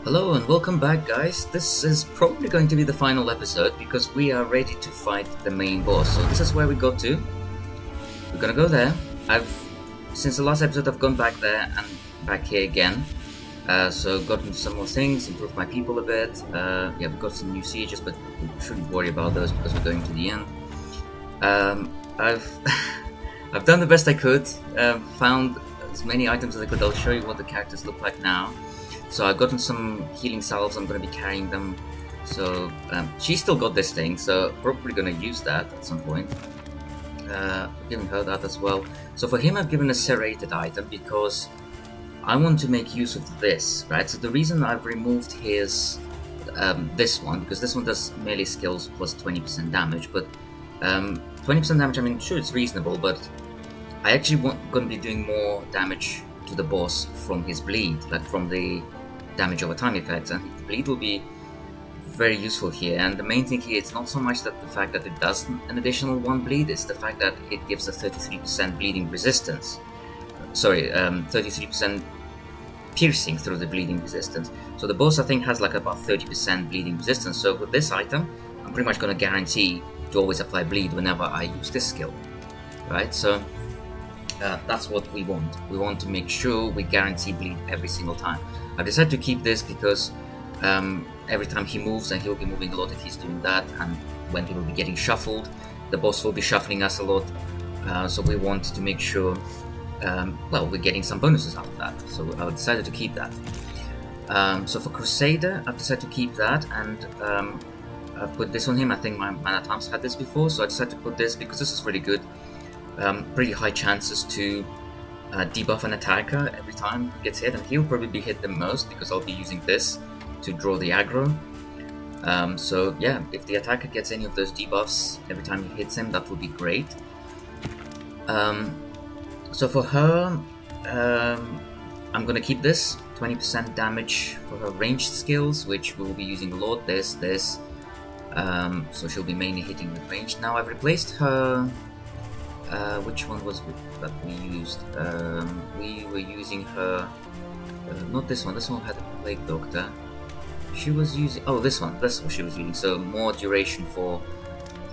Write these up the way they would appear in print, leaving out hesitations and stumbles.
Hello and welcome back, guys. This is probably going to be the final episode because we are ready to fight the main boss. So this is where we got to. We're gonna go there. Since the last episode, I've gone back there and back here again. So gotten some more things, improved my people a bit. Yeah, we've got some new sieges, but we shouldn't worry about those because we're going to the end. I've I've done the best I could. Found as many items as I could. I'll show you what the characters look like now. So I've gotten some healing salves, I'm going to be carrying them. So she's still got this thing, so probably going to use that at some point. Giving her that as well. So for him I've given a serrated item because I want to make use of this, right? So the reason I've removed his this one, because this one does melee skills plus 20% damage, but 20% damage, I mean, sure, it's reasonable, but I actually going to be doing more damage to the boss from his bleed, like from the damage over time effects, and the bleed will be very useful here. And the main thing here, it's not so much that the fact that it does an additional 1 bleed, it's the fact that it gives a 33% bleeding resistance. Sorry, 33% piercing through the bleeding resistance. So the boss, I think, has like about 30% bleeding resistance. So with this item, I'm pretty much going to guarantee to always apply bleed whenever I use this skill, right? So that's what we want. We want to make sure we guarantee bleed every single time. I decided to keep this because every time he moves, and he'll be moving a lot if he's doing that, and when he will be getting shuffled, the boss will be shuffling us a lot. So we want to make sure, well, we're getting some bonuses out of that. So I decided to keep that. So for Crusader, I've decided to keep that, and I've put this on him. I think my Man-at-Arms had this before, so I decided to put this because this is really good. Pretty high chances to debuff an attacker every time he gets hit, and he'll probably be hit the most because I'll be using this to draw the aggro. So yeah, if the attacker gets any of those debuffs every time he hits him, that would be great. So for her, I'm gonna keep this 20% damage for her ranged skills, which we'll be using a lot. This. So she'll be mainly hitting with range. Now I've replaced her. Which one was that we used? We were using her. Not this one. This one had a Plague Doctor. She was using. Oh, this one. That's what she was using. So more duration for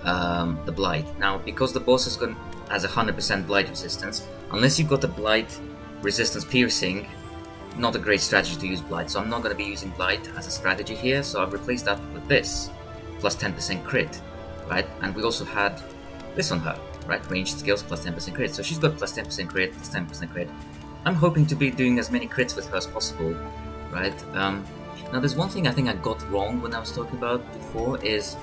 the Blight. Now, because the boss has 100% Blight resistance, unless you've got a Blight resistance piercing, not a great strategy to use Blight. So I'm not going to be using Blight as a strategy here. So I've replaced that with this, plus 10% crit, right? And we also had this on her. Right, ranged skills plus 10% crit. So she's got plus 10% crit, plus 10% crit. I'm hoping to be doing as many crits with her as possible, right? Now there's one thing I think I got wrong when I was talking about before, is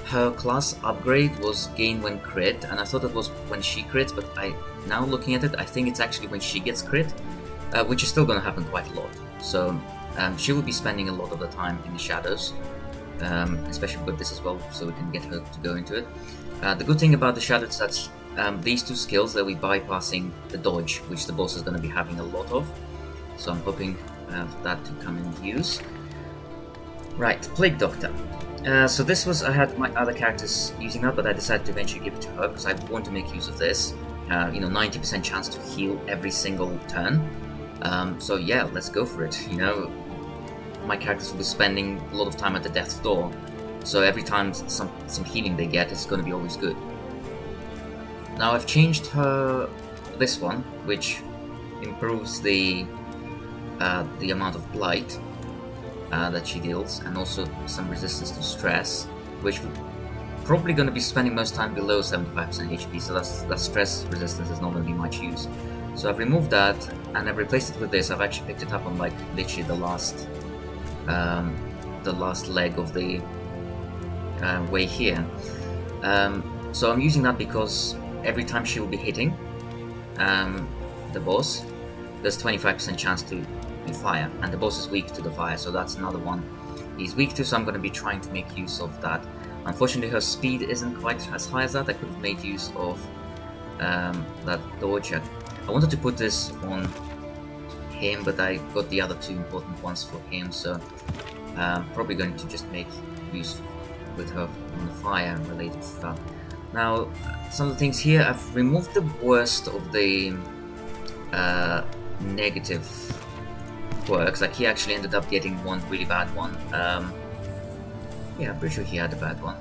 her class upgrade was gain when crit, and I thought it was when she crits, but now looking at it, I think it's actually when she gets crit, which is still going to happen quite a lot. So she will be spending a lot of the time in the shadows, especially with this as well, so we can get her to go into it. The good thing about the shadow is that these two skills, that we're bypassing the dodge, which the boss is going to be having a lot of. So I'm hoping for that to come in use. Right, Plague Doctor. So this was, I had my other characters using that, but I decided to eventually give it to her because I want to make use of this. 90% chance to heal every single turn. So yeah, let's go for it. My characters will be spending a lot of time at the death's door. So every time some healing they get, it's going to be always good. Now I've changed her this one, which improves the amount of blight that she deals, and also some resistance to stress, which we're probably going to be spending most time below 75% HP. So that stress resistance is not going to be much use. So I've removed that and I've replaced it with this. I've actually picked it up on like literally the last leg of the way here. So I'm using that because every time she will be hitting the boss, there's 25% chance to fire, and the boss is weak to the fire, so that's another one he's weak to, so I'm going to be trying to make use of that. Unfortunately, her speed isn't quite as high as that. I could have made use of that dodge. I wanted to put this on him, but I got the other two important ones for him, so probably going to just make use with her on the fire related stuff. Now, some of the things here, I've removed the worst of the negative quirks. Like, he actually ended up getting one really bad one. Yeah, I'm pretty sure he had a bad one.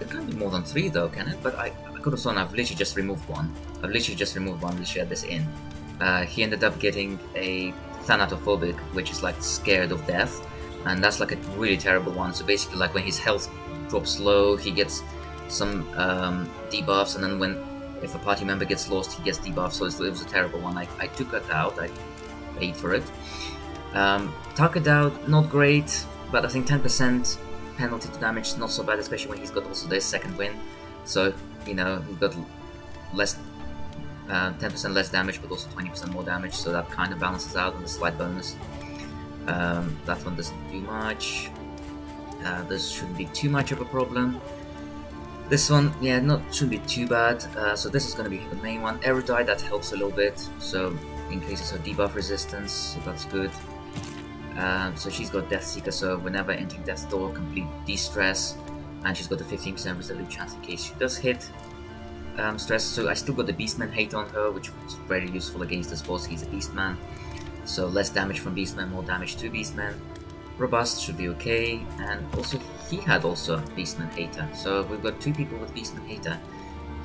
It can't be more than 3 though, can it? But I could have sworn I've literally just removed one. Literally had this in. He ended up getting a thanatophobic, which is like scared of death, and that's like a really terrible one. So basically, like when his health drops low, he gets some debuffs, and then if a party member gets lost, he gets debuffed. So it was a terrible one. I took it out. I paid for it. Tuck it out, not great, but I think 10% penalty to damage is not so bad, especially when he's got also their second wind. So, you know, he's got less 10% less damage, but also 20% more damage, so that kind of balances out on the slight bonus. That one doesn't do much. This shouldn't be too much of a problem. This one, yeah, shouldn't be too bad. So this is going to be the main one. Erudite, that helps a little bit, so increases her debuff resistance, so that's good. So she's got Death Seeker, so whenever entering Death's Door, complete de-stress, and she's got a 15% resolute chance in case she does hit stress. So I still got the Beastman hate on her, which was very useful against this boss. He's a Beastman, so less damage from Beastman, more damage to Beastman. Robust should be okay, and also he had also Beastman hater, so we've got 2 people with Beastman hater.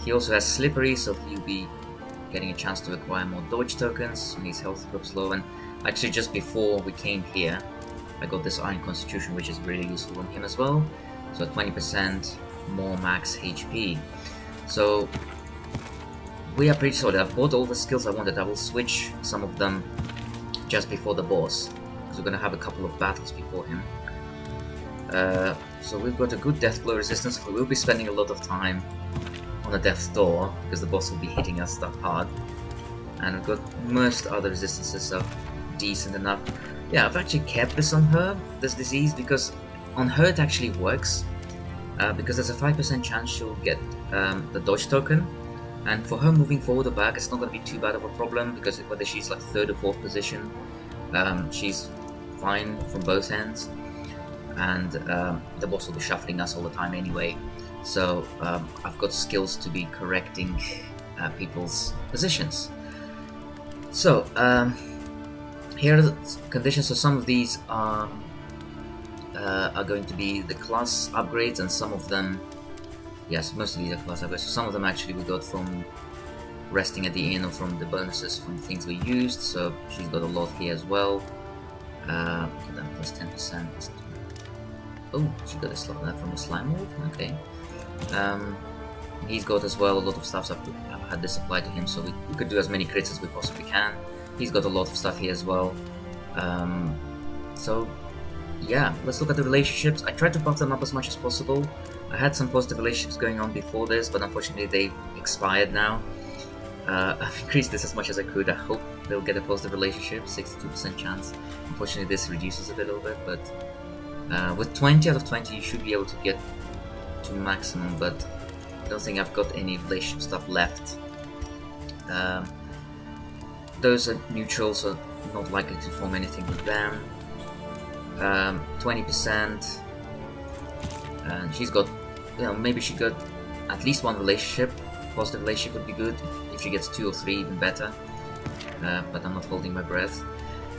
He also has Slippery, so he'll be getting a chance to acquire more dodge tokens when his health drops low. And actually, just before we came here, I got this Iron Constitution, which is really useful on him as well. So 20% more max HP. So we are pretty solid. I've bought all the skills I wanted. I will switch some of them just before the boss, because we're going to have a couple of battles before him. So we've got a good Death Blow resistance. We will be spending a lot of time on the Death's Door, because the boss will be hitting us that hard. And we've got most other resistances are decent enough. Yeah, I've actually kept this on her, this disease, because on her it actually works. Because there's a 5% chance she'll get the dodge token, and for her moving forward or back, it's not going to be too bad of a problem, because whether she's like 3rd or 4th position, she's fine from both ends, and the boss will be shuffling us all the time anyway. So I've got skills to be correcting people's positions. So here are the conditions. So some of these are going to be the class upgrades, and some of them, yes, most of these are class upgrades. So some of them actually we got from resting at the inn, or from the bonuses from things we used. So she's got a lot here as well. Plus 10%. Oh, she got a slot there from the slime mold. Okay. He's got as well a lot of stuff, so I've had this applied to him, so we could do as many crits as we possibly can. He's got a lot of stuff here as well. So yeah, let's look at the relationships. I tried to buff them up as much as possible. I had some positive relationships going on before this, but unfortunately they've expired now. I've increased this as much as I could. I hope they'll get a positive relationship, 62% chance. Unfortunately this reduces it a little bit, but with 20 out of 20 you should be able to get to maximum, but I don't think I've got any relationship stuff left. Those are neutral, so not likely to form anything with them. 20%, and she's got, you know, maybe she got at least 1 relationship. Positive relationship would be good. If she gets 2 or 3, even better. But I'm not holding my breath.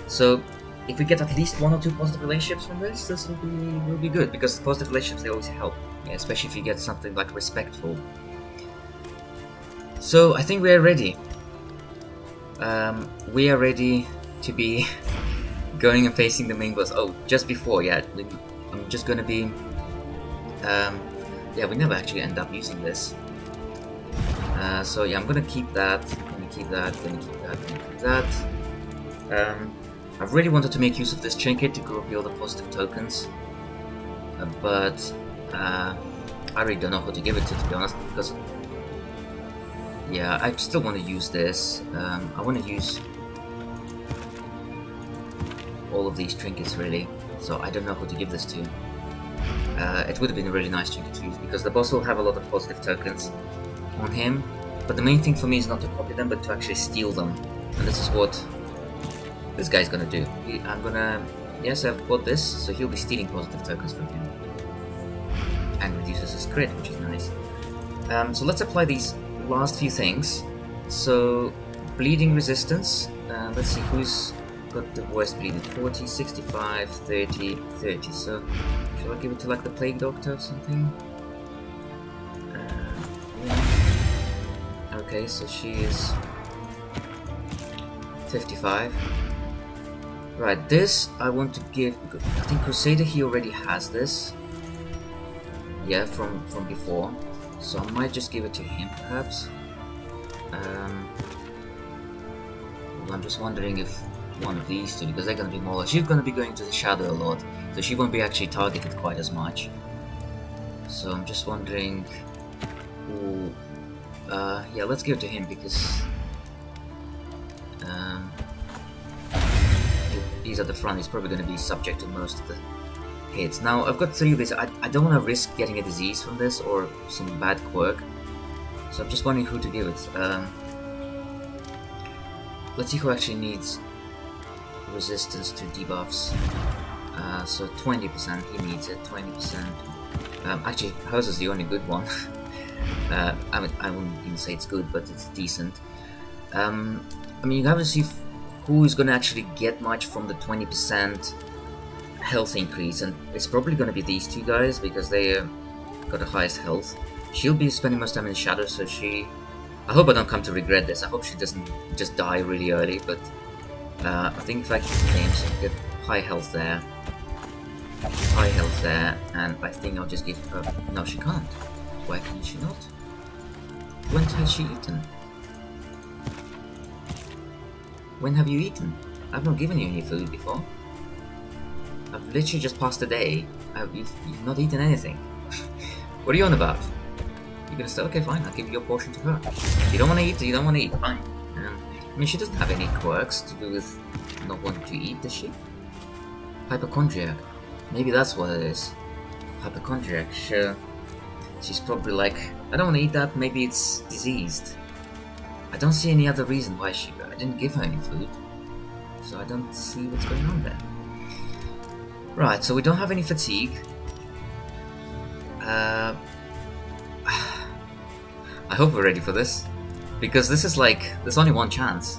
So if we get at least 1 or 2 positive relationships from this will be good, because positive relationships, they always help, yeah, especially if you get something like respectful. So I think we are ready. We are ready to be going and facing the main boss. Oh, just before, yeah, I'm just gonna be, yeah, we never actually end up using this. So yeah, I'm gonna keep that, gonna keep that. I really wanted to make use of this trinket to grow up all the positive tokens, but I really don't know who to give it to be honest, because yeah, I still want to use this. I want to use all of these trinkets really, so I don't know who to give this to. It would have been a really nice trinket to use, because the boss will have a lot of positive tokens on him, but the main thing for me is not to copy them, but to actually steal them, and this is what this guy's gonna do. I'm gonna, yes, I've bought this, so he'll be stealing positive tokens from him, and reduces his crit, which is nice. So let's apply these last few things. So bleeding resistance, let's see who's got the worst bleeding. 40, 65, 30, 30. So, shall I give it to like the Plague Doctor or something? Yeah. Okay, so she is 55. Right, this I want to give. I think Crusader, he already has this. Yeah, from before. So I might just give it to him, perhaps. I'm just wondering if one of these two, because they're going to be more. She's going to be going to the shadow a lot, so she won't be actually targeted quite as much. So I'm just wondering. Ooh, yeah, let's give it to him because he's at the front. He's probably going to be subject to most of the hits. Now I've got 3 of these. I don't want to risk getting a disease from this or some bad quirk. So I'm just wondering who to give it. Let's see who actually needs resistance to debuffs. So 20%, he needs it. 20%. Actually, hers is the only good one. I mean, I wouldn't even say it's good, but it's decent. I mean, you have to see who is going to actually get much from the 20% health increase, and it's probably going to be these 2 guys because they got the highest health. She'll be spending most time in the shadow, so she... I hope I don't come to regret this. I hope she doesn't just die really early, but I think if I keep the name, so I get high health there, and I think I'll just give her... No, she can't. Why can she not? When has she eaten? When have you eaten? I've not given you any food before. I've literally just passed the day. You've not eaten anything. What are you on about? You're gonna say, okay, fine, I'll give your portion to her. If you don't want to eat, you don't want to eat, fine. I mean, she doesn't have any quirks to do with not wanting to eat, does she? Hypochondriac. Maybe that's what it is. Hypochondriac, sure. She's probably like, I don't want to eat that, maybe it's diseased. I don't see any other reason why she... I didn't give her any food. So I don't see what's going on there. Right, so we don't have any fatigue. I hope we're ready for this. Because this is like, there's only one chance.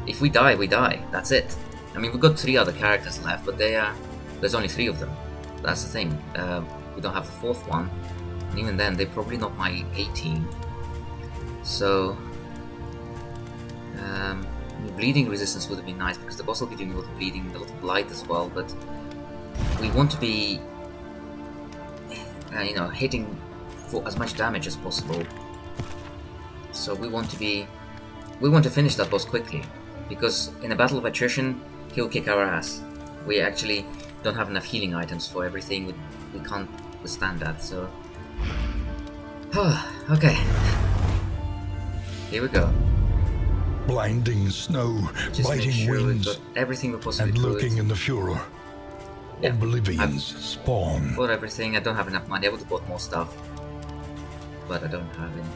If we die, we die. That's it. I mean, we've got 3 other characters left, but there's only 3 of them. That's the thing. We don't have the 4th one. And even then, they're probably not my 18. So... bleeding resistance would have been nice, because the boss will be doing a lot of bleeding, a lot of blight as well, but... we want to be... you know, hitting for as much damage as possible. So we want to be... we want to finish that boss quickly, because in a battle of attrition, he'll kick our ass. We actually don't have enough healing items for everything, we can't withstand that, so... okay. Here we go. Blinding snow, Just biting sure winds, we've got everything we possibly and could. lurking in the furor. Yeah. Oblivion's spawn. Bought everything. I don't have enough money. I would have bought more stuff, but I don't have any.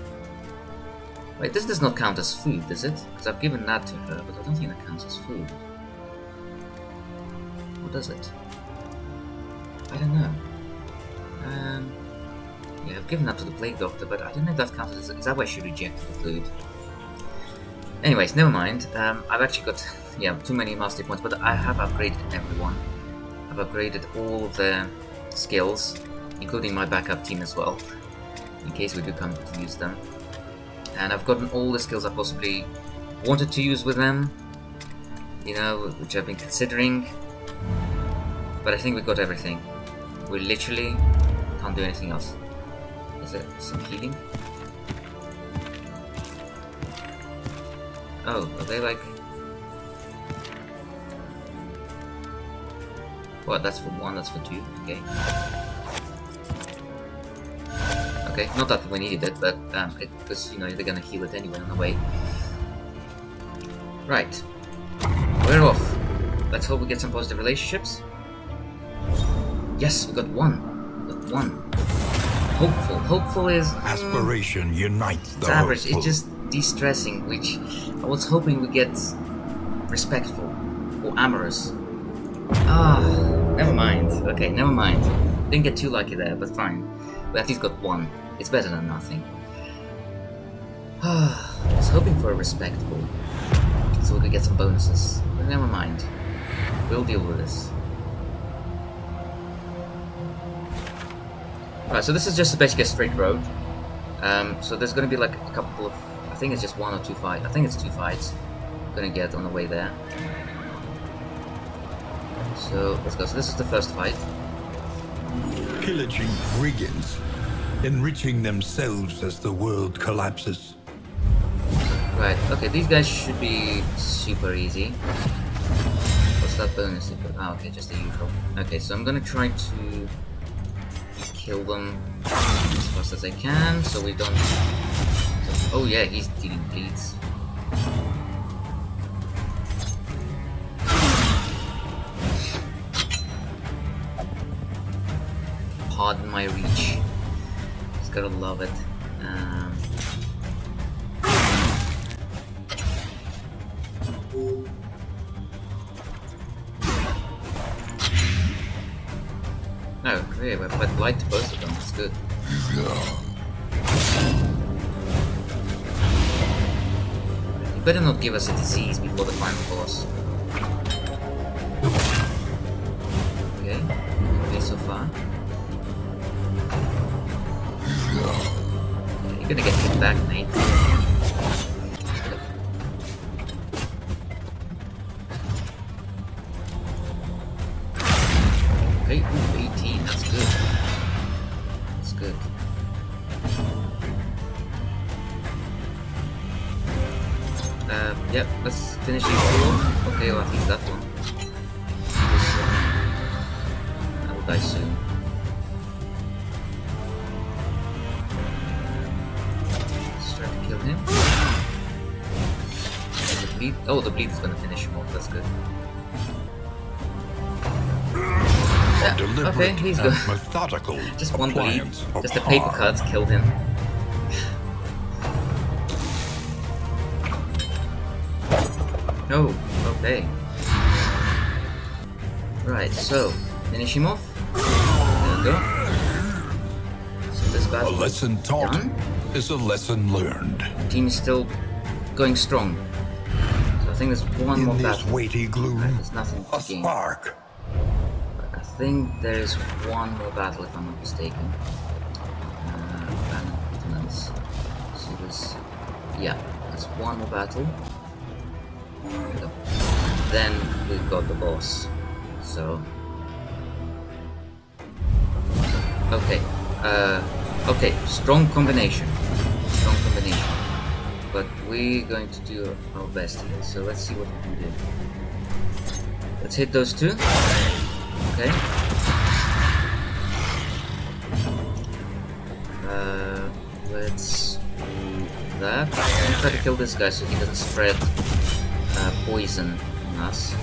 Wait, this does not count as food, does it? Because I've given that to her, but I don't think that counts as food. Or does it? I don't know. Yeah, I've given that to the Plague Doctor, but I don't know if that counts as... is that why she rejected the food? Anyways, never mind. I've actually got, yeah, too many mastery points, but I have upgraded everyone. I've upgraded all of the skills, including my backup team as well, in case we do come to use them. And I've gotten all the skills I possibly wanted to use with them, you know, which I've been considering. But I think we got everything. We literally can't do anything else. Is there some healing? Oh, are they like... what, that's for 1, that's for 2, okay. Okay, not that we needed it, but because, you know, they're gonna heal it anyway on the way. Right. We're off. Let's hope we get some positive relationships. Yes, we got 1. We got 1. Hopeful. Hopeful is... Aspiration unites the it's average, hopeful. it's just de-stressing, which I was hoping we get respectful or amorous. Ah, never mind. Okay, never mind. Didn't get too lucky there, but fine. We at least got 1. It's better than nothing. I was hoping for a respectful. so we could get some bonuses. But never mind. We'll deal with this. Right, so this is just basically a straight road. So there's gonna be like a couple of, I think it's just 1 or 2 fights. I think it's 2 fights I'm gonna get on the way there. So let's go. So this is the first fight. Pillaging brigands, enriching themselves as the world collapses. Right, okay, these guys should be super easy. What's that bonus? Oh, okay, just the usual. Okay, so I'm gonna try to kill them as fast as I can, so we don't... Oh yeah, he's dealing bleeds. Pardon my reach. Just gotta love it. Oh, okay, we applied blight to both of them, that's good. You better not give us a disease before the final boss. Okay, okay so far. Okay, you're gonna get hit back, mate. Okay, ooh, 18, that's good. That's good. Yep, let's finish these 2 off. Okay, well, at least that one. This one. I will die soon. Let's try to kill him. And the bleed. Oh, the bleed is gonna finish him off, that's good. Yeah, okay, he's good. Methodical. Just one bleed. Just a paper cut killed him. Oh, okay. Right, so finish him off. There we go. So this battle A lesson taught done. is a lesson learned. The team is still going strong. So I think there's one more In this battle. weighty gloom, There's nothing a to gain. spark. I think there's one more battle if I'm not mistaken. Maintenance. So there's, yeah, there's one more battle. There we go. Then we've got the boss. So okay, okay, strong combination, but we're going to do our best here. So let's see what we can do. Let's hit those 2. Okay. Let's do that. I'm gonna try to kill this guy so he doesn't spread poison on us.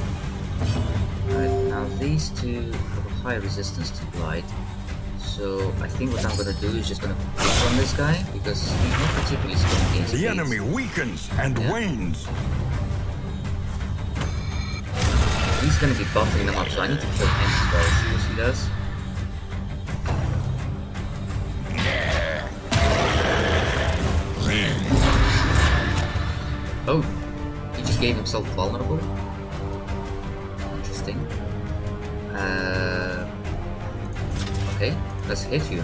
Right, now these 2 have a high resistance to blight. So I think what I'm gonna do is just gonna pick on this guy because he's not particularly strong against The bleeds. enemy weakens and wanes. He's gonna be buffing them up, so I need to kill him as well. See what he does. Oh, he just gave himself vulnerable. Interesting. Okay, let's hit you.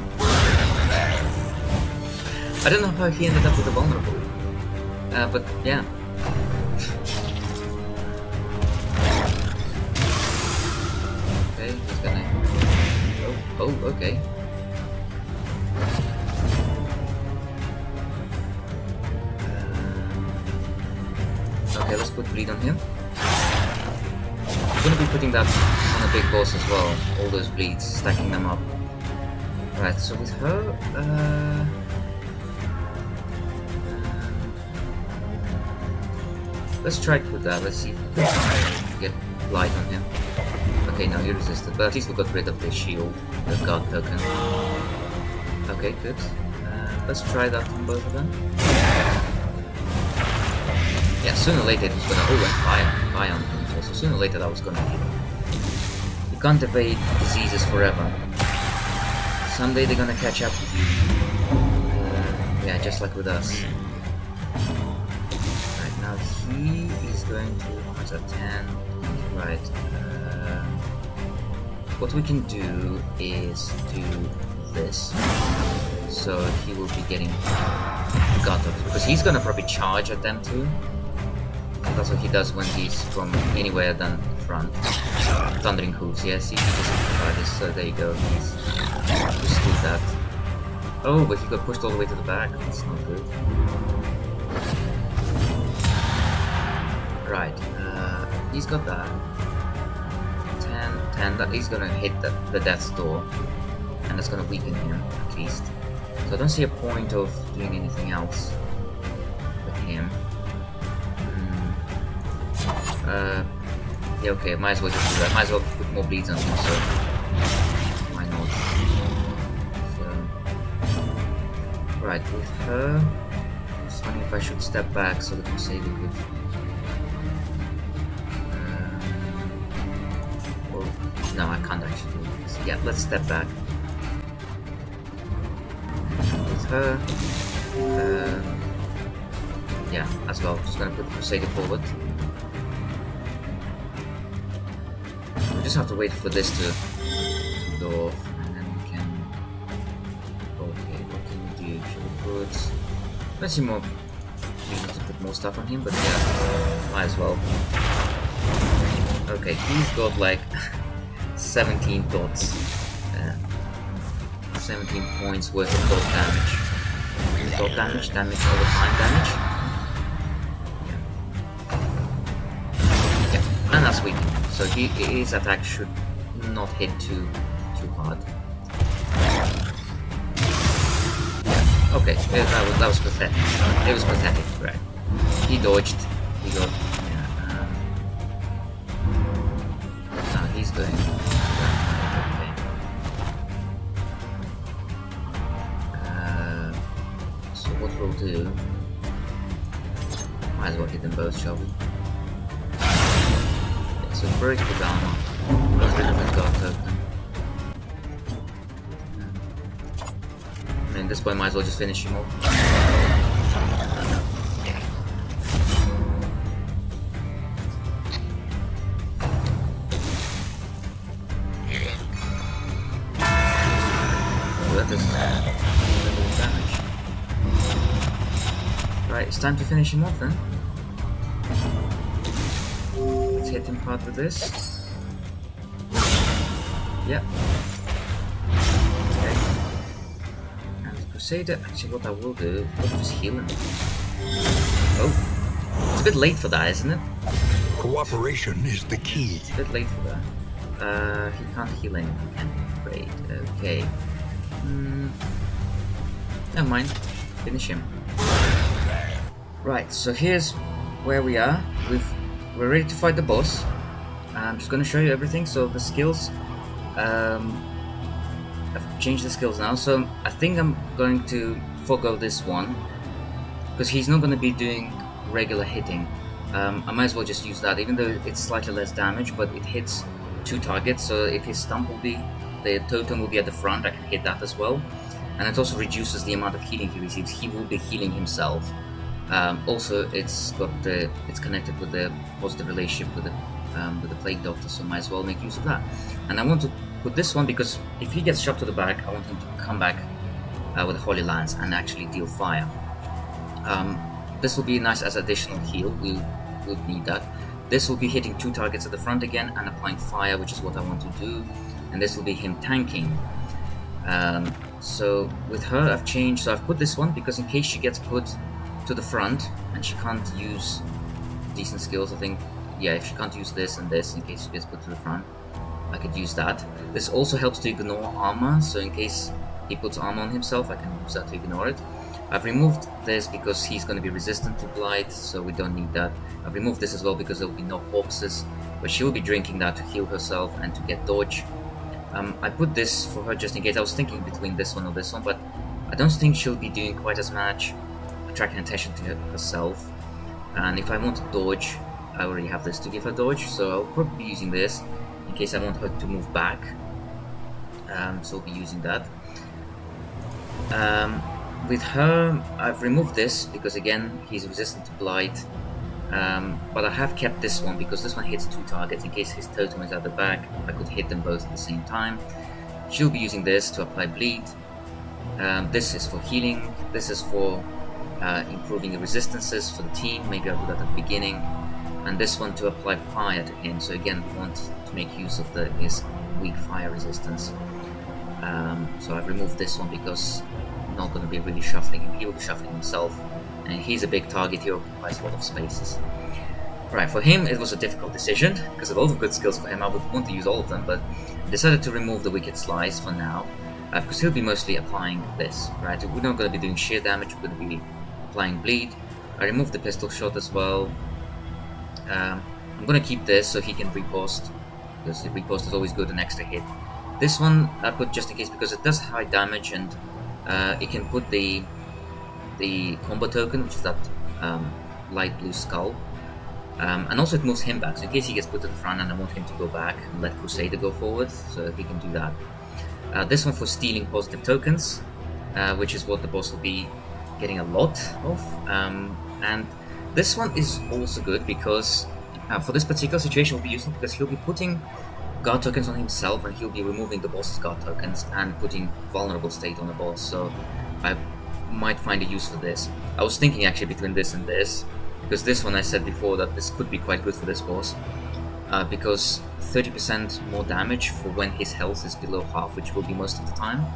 I don't know how he ended up with a vulnerable. But yeah. Okay, he's gonna... Oh, okay. Okay, let's put bleed on him. I'm gonna be putting that on a big boss as well. All those bleeds, stacking them up. Right, so with her, let's try to put that. Let's see if we can get light on him. Okay, now he resisted, but at least we got rid of the shield, the god token. Okay, good. Let's try that on both of them. Yeah, sooner or later it was gonna... Oh, and fire on him. So sooner or later that was gonna hit him. You can't evade diseases forever. Someday they're gonna catch up with you. Yeah, just like with us. Right, now he is going to... What's that? 10. Right. What we can do is do this. So he will be getting gutted. Because he's gonna probably charge at them too. That's what he does when he's from anywhere than front. Thundering hooves, yes, he doesn't try this, so there you go. He's just did that. Oh, but he got pushed all the way to the back. That's not good. Right, he's got that. 10, that he's gonna hit the death's door. And that's gonna weaken him, at least. So I don't see a point of doing anything else with him. Yeah, okay, might as well just do that. Might as well put more bleeds on him, so why not? So, right, with her, just wondering if I should step back so the Crusader could. Well, no, I can't actually do this. Yeah, let's step back. With her, yeah, as well. Just gonna put the Crusader forward. We just have to wait for this to go off, and then we can... Okay, what can we do? Should we put... Let's see more... We need to put more stuff on him, but yeah, might as well. Okay, he's got like 17 dots. 17 points worth of dot damage. Dot damage, damage over time damage. Yeah, and that's weak. So his attack should not hit too hard. Yeah. Okay, that was pathetic. It was pathetic, right? He dodged. He got. Yeah. Now he's going. Okay. So what we'll do? Might as well hit them both, shall we? So break the armor. Got rid of the guard token. I mean, at this point, might as well just finish him off. Oh, that is damage. Right, it's time to finish him off then. Hit him hard with this. Yep. Okay. And the Crusader, actually what I will do, I'll just heal him. Oh. It's a bit late for that, isn't it? Cooperation is the key. It's a bit late for that. He can't heal anything, can he? Great, okay. Never mind. Finish him. Right, so here's where we are. We're ready to fight the boss. I'm just going to show you everything. So the skills, I've changed the skills now. So I think I'm going to forgo this one because he's not going to be doing regular hitting. I might as well just use that, even though it's slightly less damage, but it hits 2 targets. So if his stump will be, the totem will be at the front, I can hit that as well. And it also reduces the amount of healing he receives. He will be healing himself. Also, it's connected with the positive relationship with the Plague Doctor, so might as well make use of that. And I want to put this one because if he gets shot to the back, I want him to come back with a Holy Lance and actually deal fire. This will be nice as additional heal. We'll need that. This will be hitting 2 targets at the front again and applying fire, which is what I want to do. And this will be him tanking. So with her, I've changed. So I've put this one because in case she gets put to the front and she can't use decent skills, I think, yeah, if she can't use this and this in case she gets put to the front, I could use that. This also helps to ignore armor, so in case he puts armor on himself, I can use that to ignore it. I've removed this because he's going to be resistant to blight, so we don't need that. I've removed this as well because there will be no corpses, but she will be drinking that to heal herself and to get dodge. I put this for her just in case. I was thinking between this one or this one, but I don't think she'll be doing quite as much attracting attention to herself. And if I want to dodge, I already have this to give her dodge, so I'll probably be using this in case I want her to move back. So I'll be using that. With her, I've removed this because again, he's resistant to blight. But I have kept this one because this one hits 2 targets. In case his totem is at the back, I could hit them both at the same time. She'll be using this to apply bleed. This is for healing. This is for improving the resistances for the team. Maybe I'll do that at the beginning. And this one to apply fire to him. So again, we want to make use of his weak fire resistance. So I've removed this one because I'm not going to be really shuffling him. He will be shuffling himself. And he's a big target, he occupies a lot of spaces. Right, for him it was a difficult decision, because of all the good skills for him I would want to use all of them, but I decided to remove the Wicked Slice for now, because he'll be mostly applying this, right? We're not going to be doing sheer damage, we're going to be applying bleed. I removed the pistol shot as well. I'm going to keep this so he can riposte, because the riposte is always good, an extra hit. This one I put just in case because it does high damage and it can put the combo token, which is that light blue skull, and also it moves him back, so in case he gets put to the front and I want him to go back and let Crusader go forward, so he can do that. This one for stealing positive tokens, which is what the boss will be getting a lot of, and this one is also good because for this particular situation will be useful because he'll be putting guard tokens on himself and he'll be removing the boss's guard tokens and putting vulnerable state on the boss, so I might find a use for this. I was thinking actually between this and this, because this one I said before that this could be quite good for this boss, because 30% more damage for when his health is below half, which will be most of the time.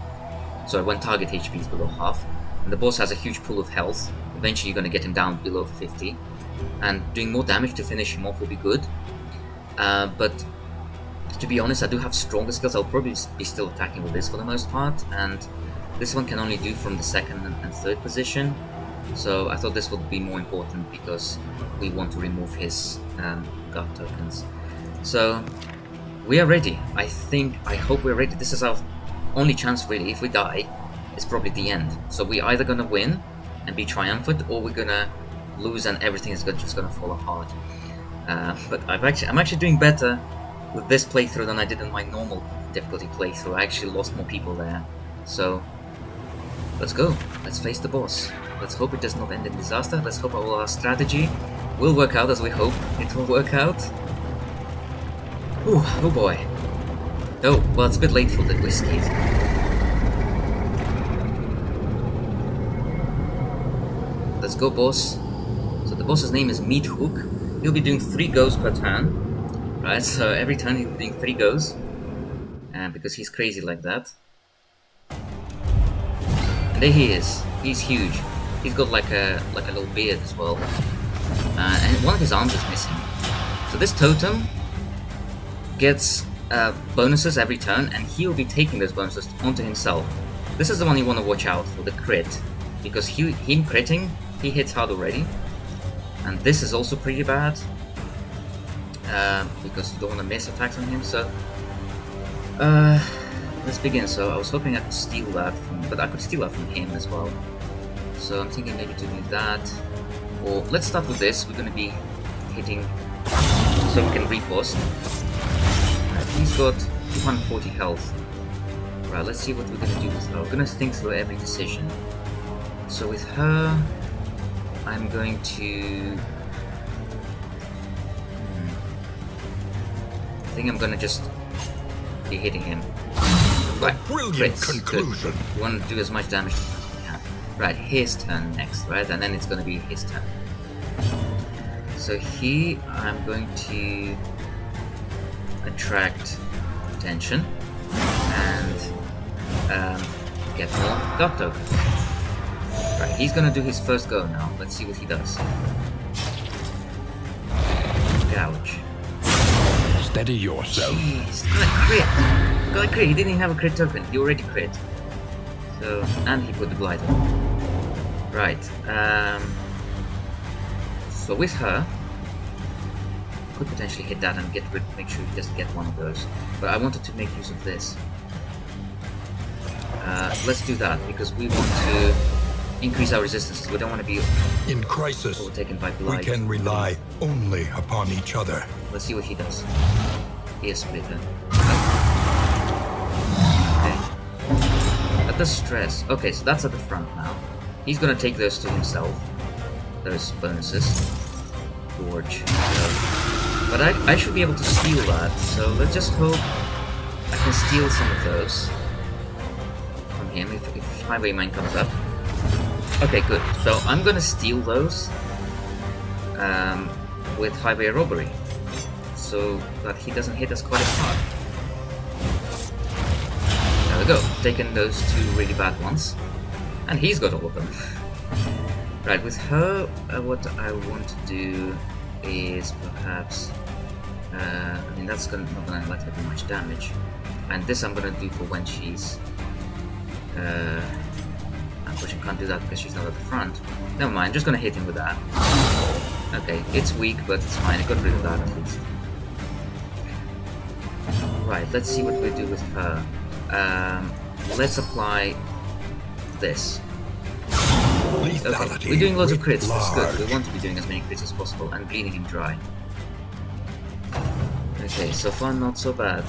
So when target HP is below half, and the boss has a huge pool of health, eventually you're going to get him down below 50, and doing more damage to finish him off will be good. But to be honest, I do have stronger skills. I'll probably be still attacking with this for the most part, and this one can only do from the 2nd and 3rd position, so I thought this would be more important because we want to remove his guard tokens. So we are ready. I hope we're ready. This is our only chance really. If we die, it's probably the end. So we're either gonna win and be triumphant, or we're gonna lose and everything is just gonna fall apart. But I'm actually doing better with this playthrough than I did in my normal difficulty playthrough. I actually lost more people there. So let's go. Let's face the boss. Let's hope it does not end in disaster. Let's hope our strategy will work out as we hope it will work out. Ooh, oh boy. Oh, well, it's a bit late for the whiskies. Let's go, boss. So the boss's name is Meat Hook. He'll be doing 3 goes per turn. Right, so every turn he'll be doing 3 goes. And because he's crazy like that. And there he is. He's huge. He's got like a little beard as well. And one of his arms is missing. So this totem gets bonuses every turn, and he'll be taking those bonuses onto himself. This is the one you want to watch out for, the crit. Because him critting, he hits hard already. And this is also pretty bad. Because you don't want to miss attacks on him, so... let's begin. So I was hoping I could steal that but I could steal that from him as well. So I'm thinking maybe to do that. Or let's start with this. We're going to be hitting so we can riposte. Right, he's got 240 health. Right, let's see what we're going to do with her. We're going to think through every decision. So with her, I'm going to... I think I'm going to just be hitting him. Right, brilliant crits. conclusion. Good. You want to do as much damage as you can. Right, his turn next, right? And then it's going to be his turn. So here I'm going to attract attention and get more guard tokens. Right, he's going to do his first go now. Let's see what he does. Gouge. Steady yourself. Jeez, got a crit. Got a crit. He didn't even have a crit token. He already crit. So, and he put the blight on. Right. So with her, could potentially hit that and make sure he doesn't get one of those. But I wanted to make use of this. Let's do that because we want to increase our resistance. We don't want to be in crisis overtaken by blight. We can rely only upon each other. Let's see what he does. He is splitter. Okay. That does stress. Okay, so that's at the front now. He's gonna take those to himself. Those bonuses. Gorge. But I should be able to steal that, so let's just hope I can steal some of those from him if Highwayman comes up. Okay, good. So I'm gonna steal those with Highway Robbery, so that he doesn't hit us quite as hard. There we go, taking those two really bad ones. And he's got all of them. Right, with her, what I want to do is perhaps... I mean, that's not gonna let her do much damage. And this I'm gonna do for when she's... unfortunately, can't do that because she's not at the front. Never mind, just gonna hit him with that. Okay, it's weak, but it's fine. I got rid of that at least. Right, let's see what we do with her. Let's apply this. Okay, we're doing loads of crits, that's good. We want to be doing as many crits as possible and bleeding him dry. Okay, so far not so bad.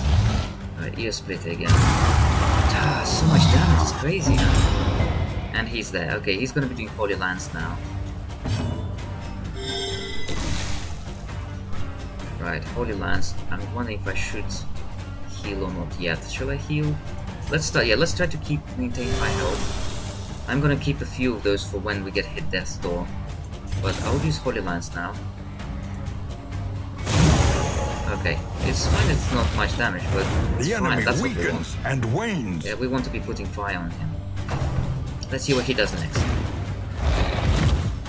Alright, ear split again. Ah, so much damage, it's crazy. And he's there. Okay, he's gonna be doing Holy Lance now. Right, Holy Lance. I'm wondering if I should heal or not yet. Shall I heal? Let's start. Yeah, let's try to maintain high health. I'm gonna keep a few of those for when we get hit Death's Door. But I'll use Holy Lance now. Okay, it's fine, it's not much damage, but it's fine, that's what we want. And wanes. Yeah, we want to be putting fire on him. Let's see what he does next.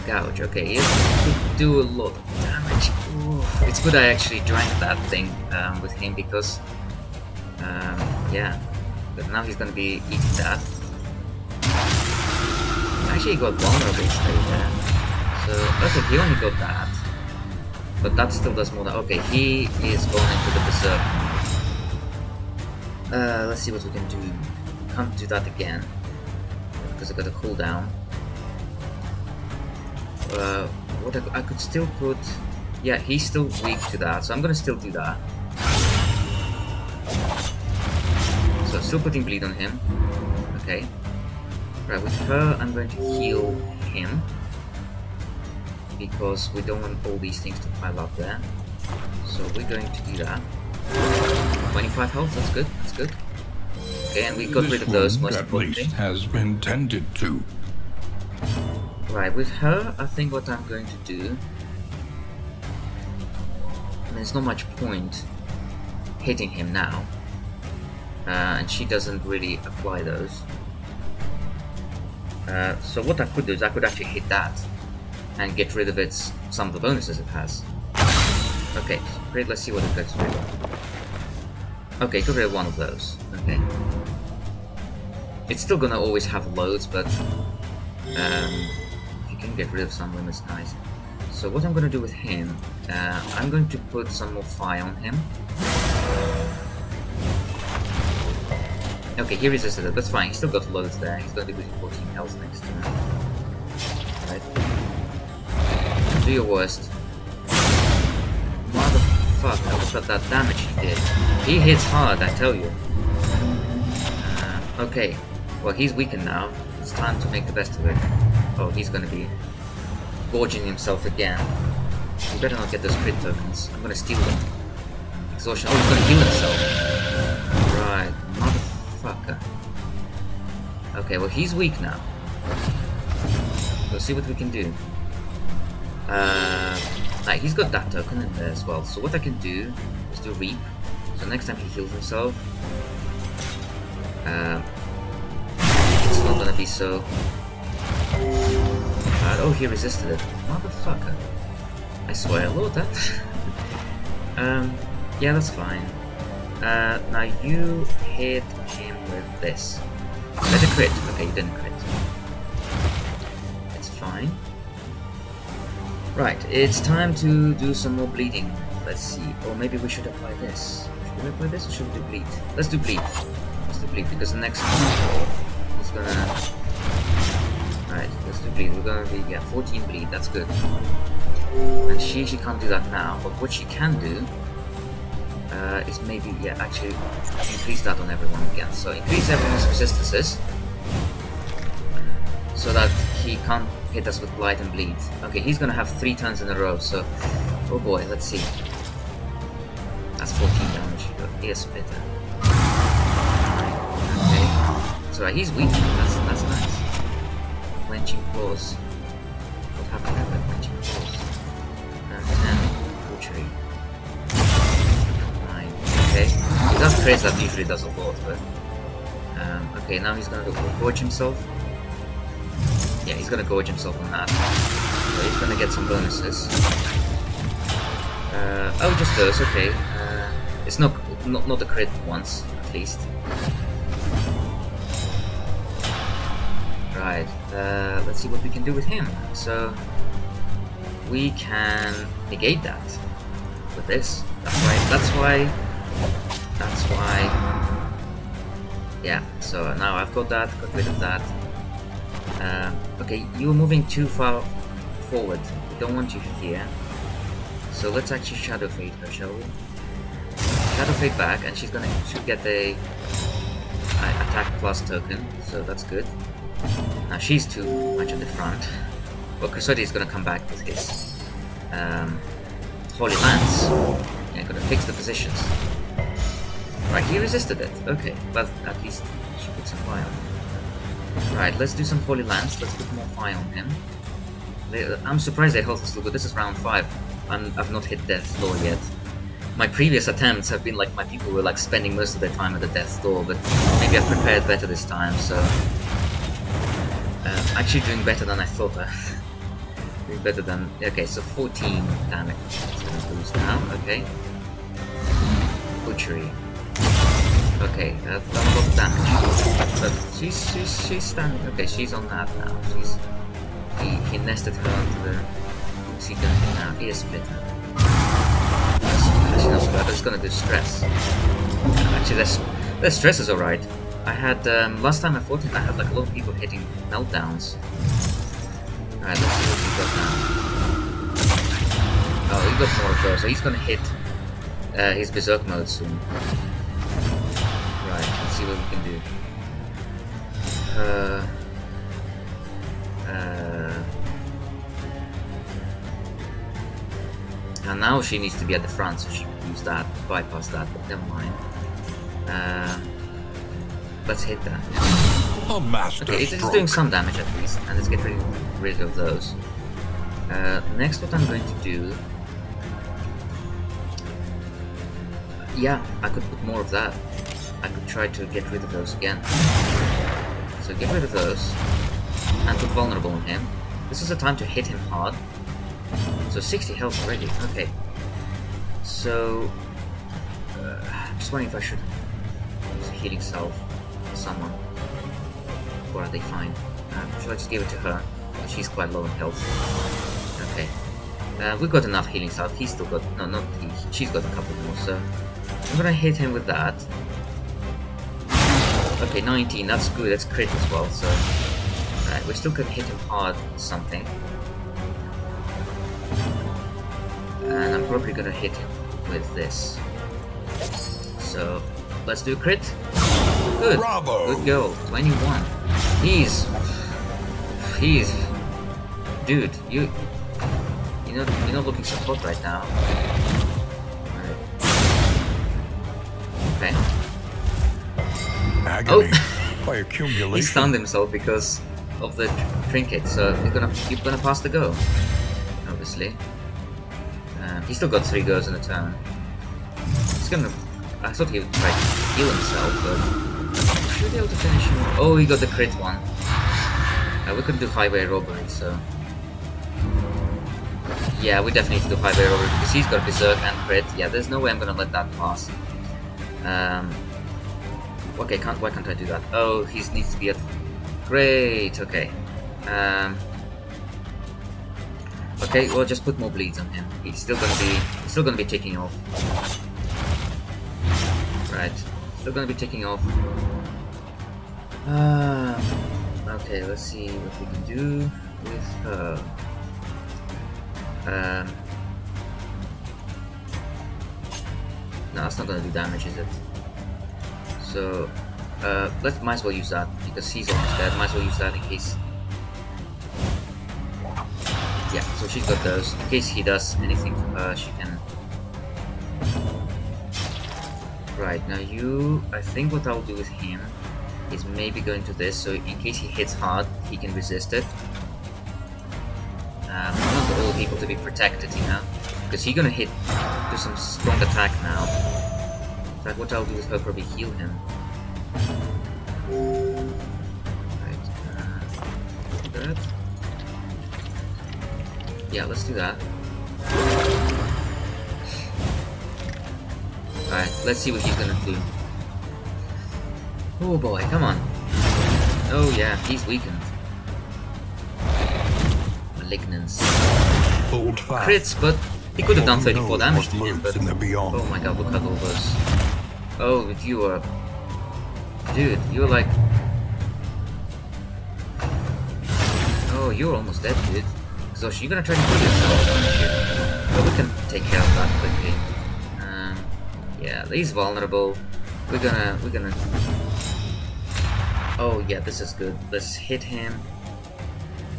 Gouge, okay, he could do a lot of damage. Ooh. It's good I actually drank that thing with him because, yeah, but now he's gonna be eating that. Actually, he got vulnerable state there. So, okay, he only got that. But that still does more than... Okay, he is going into the Berserk. Let's see what we can do. Can't do that again. Because I got a cooldown. What I could still put... Yeah, he's still weak to that, so I'm gonna still do that. So, still putting bleed on him. Okay. Right, with her, I'm going to heal him. Because we don't want all these things to pile up there. So we're going to do that. 25 health, that's good, that's good. Okay, and we got rid of those most importantly. Has been tended to. Right, with her, I think what I'm going to do... I mean, there's not much point hitting him now. And she doesn't really apply those. So what I could do is I could actually hit that. And get rid of some of the bonuses it has. Okay, great, let's see what it gets rid of. Okay, got rid of one of those. Okay. It's still gonna always have loads, but if you can get rid of some of them, it's nice. So what I'm gonna do with him, I'm going to put some more fire on him. Okay, he resisted it, that's fine, he still got loads there. He's gonna be losing 14 health next turn. Right. Do your worst. Motherfucker, look at that damage he did. He hits hard, I tell you. Okay, well he's weakened now. It's time to make the best of it. Oh, he's gonna be gorging himself again. You better not get those crit tokens. I'm gonna steal them. Exhaustion. Oh, he's gonna heal himself. Right, motherfucker. Okay, well he's weak now. Let's see what we can do. Right, he's got that token in there as well. So what I can do is do Reap. So next time he heals himself, it's not gonna be so bad. Oh, he resisted it. Motherfucker. I swear I wrote that. Yeah, that's fine. Now you hit him with this. Let it crit. Okay, you didn't crit. It's fine. Right, it's time to do some more bleeding. Let's see. Or maybe we should apply this. Should we apply this or should we do bleed? Let's do bleed. Let's do bleed because the next one is gonna... Alright, let's do bleed. We're gonna be, yeah, 14 bleed. That's good. And she can't do that now. But what she can do is maybe, yeah, actually increase that on everyone again. So increase everyone's resistances so that he can't hit us with blight and bleed. Okay, he's gonna have 3 turns in a row, so Oh boy, let's see. That's 14 damage. Ear splitter. Okay. That's alright, he's weak. That's nice. Clenching claws. What happened there with clenching claws? 10. Butchery. 9. Okay. He does crits, that usually does a lot, but... okay, now he's gonna gorge himself. Yeah, he's gonna gorge himself on that. So he's gonna get some bonuses. Oh, just those, okay. It's not a crit once, at least. Right, let's see what we can do with him. So, we can negate that with this. That's why. Yeah, so now I've got that, got rid of that. Okay, you're moving too far forward. We don't want you here. So let's actually Shadow Fade her, shall we? Shadow Fade back, and should get a attack plus token, so that's good. Now she's too much at the front. Well, Crusader is gonna come back with his Holy Lance. Yeah, gonna fix the positions. Right, he resisted it. Okay, but at least she put some fire on him. Right, let's do some Holy Lance. Let's put more fire on him. I'm surprised their health is still good. This is round 5. I've not hit Death's Door yet. My previous attempts have been like my people were like spending most of their time at the Death's Door, but maybe I've prepared better this time, so... actually doing better than I thought. Doing better than... Okay, so 14 damage. It's gonna boost now, okay. Butchery. Okay, that's a lot of damage. But she's standing... Okay, she's on that now. He nested her onto the... What's he doing now? Ear splitter. Actually not so bad, but it's gonna do stress. Actually, their stress is alright. I had, last time I fought him, I had like a lot of people hitting meltdowns. Alright, let's see what he got now. Oh, he got more of those, so he's gonna hit his Berserk mode soon. Right, let's see what we can do. And now she needs to be at the front, so she can use that, bypass that, but never mind. Let's hit that. A master okay, it's doing some damage at least, and let's get rid of those. Next, what I'm going to do... Yeah, I could put more of that. I could try to get rid of those again. So get rid of those, and put vulnerable on him. This is a time to hit him hard. So 60 health already, okay. So... I'm just wondering if I should use a healing salve for someone. Or are they fine? Should I just give it to her? She's quite low in health. Okay. We've got enough healing salve. He's still got... No, not he. She's got a couple more, so... I'm gonna hit him with that. Okay, 19. That's good. That's crit as well, so... Alright, we still can hit him hard with something. And I'm probably gonna hit him with this. So, let's do a crit. Good. Bravo. Good go. 21. He's... Dude, you're not looking so hot right now. Alright. Okay. Agony Oh! by accumulation. He stunned himself because of the trinket, so you're gonna pass the go. Obviously. He's still got 3 goes in a turn. He's gonna... I thought he would try to heal himself, but... Should be able to finish him. Oh, he got the crit one. We could do highway robbery, so... Yeah, we definitely need to do highway robbery, because he's got Berserk and crit. Yeah, there's no way I'm gonna let that pass. Okay, why can't I do that? Oh, he needs to be at... Great, okay. Okay, well, just put more bleeds on him. He's still gonna be taking off. Right, still gonna be taking off. Okay, let's see what we can do with her. No, that's not gonna do damage, is it? So, might as well use that because he's almost dead. Might as well use that in case. Yeah, so she's got those. In case he does anything to her, she can... Right, now you... I think what I'll do with him is maybe go into this, so in case he hits hard, he can resist it. I want all people to be protected, you know? Because he's gonna do some strong attack now. In fact, what I'll do is her probably heal him. Right, that. Yeah, let's do that. Alright, let's see what he's gonna do. Oh boy, come on. Oh yeah, he's weakened. Malignance. Hold fast. Crits, but he could have done 34 knows damage what to him, lurks but... in the beyond. Oh my god, look at all those. Oh, if you are... Dude, you're like... Oh, you're almost dead, dude. So you're gonna try to kill yourself, aren't you? But we can take care of that quickly. Yeah, he's vulnerable. We're gonna... Oh yeah, this is good. Let's hit him.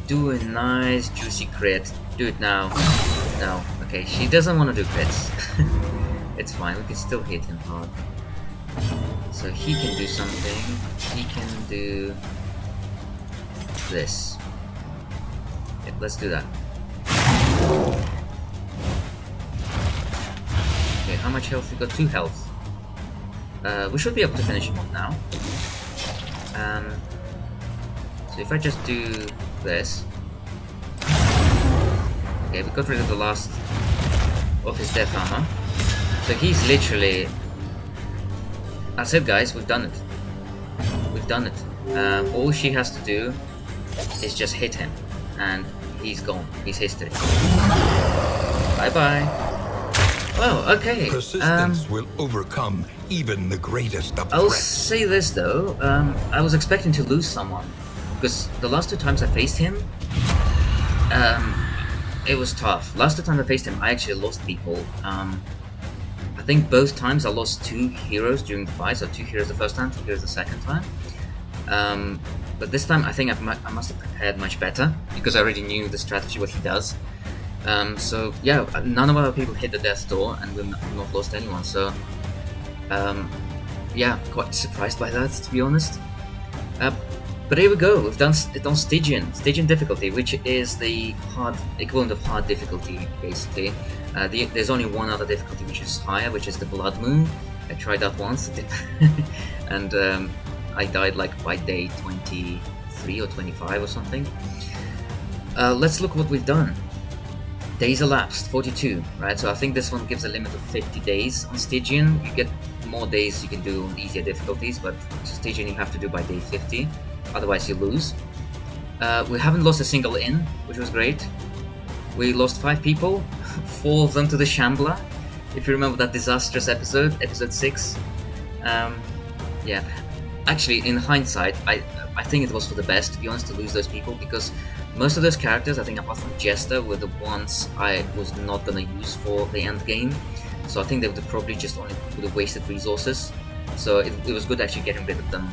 Do a nice juicy crit. Do it now. No. Okay, she doesn't want to do crits. It's fine, we can still hit him hard. So he can do something. He can do... this. Yep, let's do that. Okay, how much health? We got 2 health. We should be able to finish him off now. So if I just do this... Okay, we got rid of the last of his death armor. So he's literally... That's it, guys, we've done it. We've done it. All she has to do is just hit him. And he's gone. He's history. Bye-bye. Well, okay. Persistence will overcome even the greatest of I'll threats. say this though, I was expecting to lose someone. Because the last 2 times I faced him, it was tough. Last 2 times I faced him, I actually lost people. I think both times I lost 2 heroes during the fight, so 2 heroes the first time, 2 heroes the second time. But this time I think I must have prepared much better, because I already knew the strategy, what he does. So yeah, none of our people hit the death door, and we've not lost anyone, so... yeah, quite surprised by that, to be honest. But here we go, we've done it on Stygian Difficulty, which is the hard equivalent of hard difficulty, basically. There's only one other difficulty which is higher, which is the Blood Moon. I tried that once, and I died like by day 23 or 25 or something. Let's look what we've done. Days elapsed, 42, right? So I think this one gives a limit of 50 days on Stygian. You get more days you can do on easier difficulties, but Stygian you have to do by day 50. Otherwise you lose. We haven't lost a single inn, which was great. We lost 5 people, 4 of them to the Shambler. If you remember that disastrous episode 6. Yeah, actually in hindsight, I think it was for the best, to be honest, to lose those people, because most of those characters, I think apart from Jester, were the ones I was not gonna use for the end game. So I think they would have probably just would have wasted resources. So it was good actually getting rid of them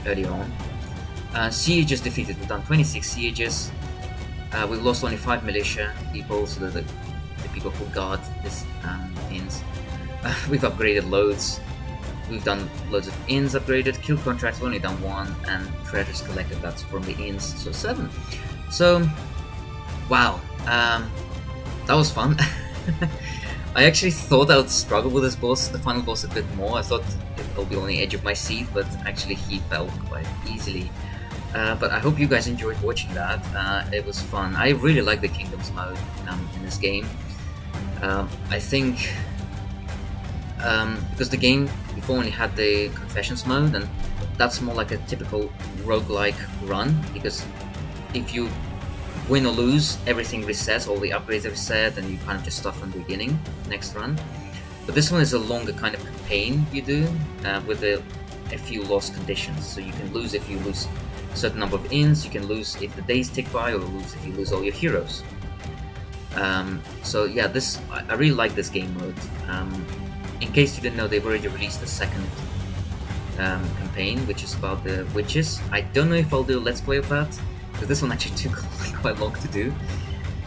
earlier on. Sieges defeated. We've done 26 sieges. We've lost only 5 militia people, so the people who guard this inns. We've upgraded loads. We've done loads of inns upgraded. Kill contracts, we've only done 1, and treasures collected, that's from the inns, so 7. So, wow, that was fun. I actually thought I would struggle with this boss, the final boss, a bit more. I thought it will be on the edge of my seat, but actually he fell quite easily. But I hope you guys enjoyed watching that. It was fun. I really like the Kingdoms mode in this game. I think because the game before only had the Confessions mode, and that's more like a typical roguelike run, because if you win or lose, everything resets, all the upgrades are reset, and you kind of just start from the beginning, next run. But this one is a longer kind of campaign you do, with a few loss conditions. So you can lose if you lose a certain number of inns, you can lose if the days tick by, or lose if you lose all your heroes. So yeah, I really like this game mode. In case you didn't know, they've already released the second campaign, which is about the witches. I don't know if I'll do a let's play of that, because this one actually took quite long to do.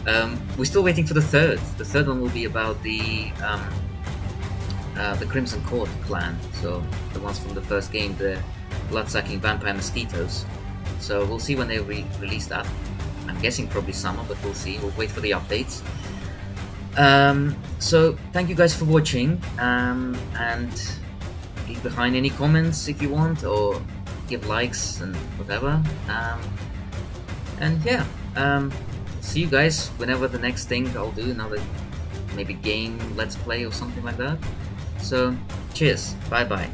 We're still waiting for the third. The third one will be about the Crimson Court clan, so the ones from the first game, the blood-sucking vampire mosquitoes. So we'll see when they release that. I'm guessing probably summer, but we'll see. We'll wait for the updates. So thank you guys for watching, and leave behind any comments if you want, or give likes and whatever. And yeah, see you guys whenever the next thing I'll do, another maybe game, let's play or something like that. So cheers, bye bye.